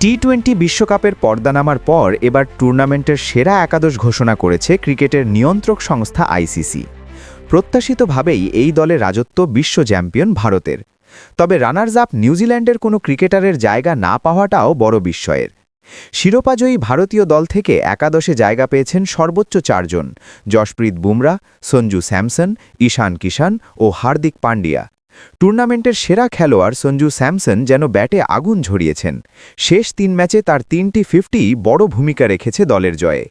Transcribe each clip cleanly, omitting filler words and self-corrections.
টি-20 বিশ্বকাপের পর্দা নামার পর এবার টুর্নামেন্টের সেরা একাদশ ঘোষণা করেছে ক্রিকেটের নিয়ন্ত্রক সংস্থা আইসিসি। প্রত্যাশিতভাবেই এই দলে রাজত্ব বিশ্ব চ্যাম্পিয়ন ভারতের। তবে রানার্স আপ নিউজিল্যান্ডের কোনো ক্রিকেটারের জায়গা না পাওয়াটাও বড় বিস্ময়ের। শিরোপাজয়ী ভারতীয় দল থেকে একাদশে জায়গা পেয়েছেন সর্বোচ্চ 4 জন: জশপ্রীত বুমরা, সঞ্জু স্যামসন, ঈশান কিষান ও হার্দিক পান্ডিয়া। টুর্নামেন্টের সেরা খেলোয়াড় সঞ্জু স্যামসন যেন ব্যাটে আগুন ঝরিয়েছেন। শেষ 3 ম্যাচে তার 3টি 50 বড় ভূমিকা রেখেছে দলের জয়ে।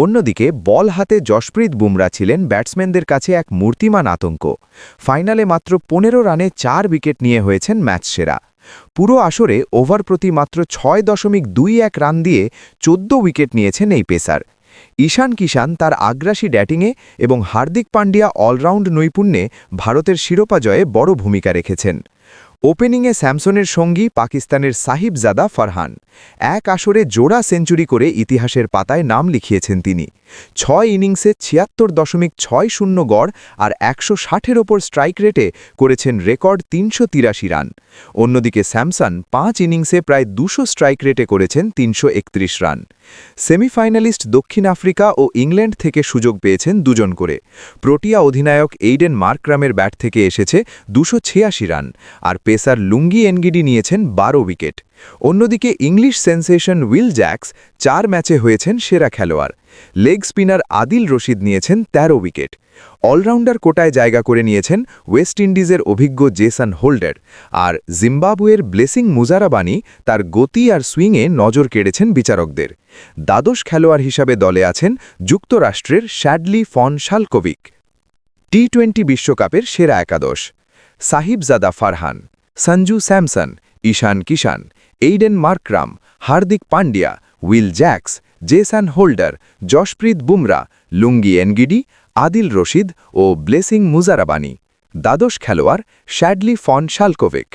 অন্যদিকে বল হাতে জশপ্রীত বুমরা ছিলেন ব্যাটসম্যানদের কাছে এক মূর্তিমান আতঙ্ক। ফাইনালে মাত্র 15 রানে 4 উইকেট নিয়ে হয়েছেন ম্যাচ সেরা। পুরো আসরে ওভার প্রতি মাত্র 6.21 রান দিয়ে 14 উইকেট নিয়েছেন এই পেসার। ঈশান কিষান তার আগ্রাসী ব্যাটিংয়ে এবং হার্দিক পান্ডিয়া অলরাউন্ড নৈপুণ্যে ভারতের শিরোপা জয়ে বড় ভূমিকা রেখেছেন। ওপেনিংয়ে স্যামসনের সঙ্গী পাকিস্তানের সাহিবজাদা ফারহান। এক আসরে জোড়া সেঞ্চুরি করে ইতিহাসের পাতায় নাম লিখিয়েছেন তিনি। 6 ইনিংসে 76.60 গড় আর 160-এর ওপর স্ট্রাইক রেটে করেছেন রেকর্ড 383 রান। অন্যদিকে স্যামসন 5 ইনিংসে প্রায় 200 স্ট্রাইক রেটে করেছেন 331 রান। সেমিফাইনালিস্ট দক্ষিণ আফ্রিকা ও ইংল্যান্ড থেকে সুযোগ পেয়েছেন 2 জন করে। প্রোটিয়া অধিনায়ক এইডেন মার্করামের ব্যাট থেকে এসেছে 286 রান, আর পেসার লুঙ্গি এনগিডি নিয়েছেন 12 উইকেট। অন্যদিকে ইংলিশ সেন্সেশন উইল জ্যাক্স 4 ম্যাচে হয়েছেন সেরা খেলোয়াড়। লেগ স্পিনার আদিল রশিদ নিয়েছেন 13 উইকেট। অলরাউন্ডার কোটায় জায়গা করে নিয়েছেন ওয়েস্ট ইন্ডিজের অভিজ্ঞ জেসন হোল্ডার, আর জিম্বাবুয়ের ব্লেসিং মুজারাবানি তার গতি আর সুইংয়ে নজর কেড়েছেন বিচারকদের। দ্বাদশ খেলোয়াড় হিসাবে দলে আছেন যুক্তরাষ্ট্রের শ্যাডলি ফন শালকোভিক। টি-20 বিশ্বকাপের সেরা একাদশ: Sahibzada Farhan, Sanju Samson, Ishan Kishan, Aiden Markram, Hardik Pandya, Will Jacks, Jason Holder, Jasprit Bumrah, Lungi Ngidi, Adil Rashid ও ব্লেসিং মুজারাবানি। দ্বাদশ খেলোয়াড় শ্যাডলি ফন শালকোভিক।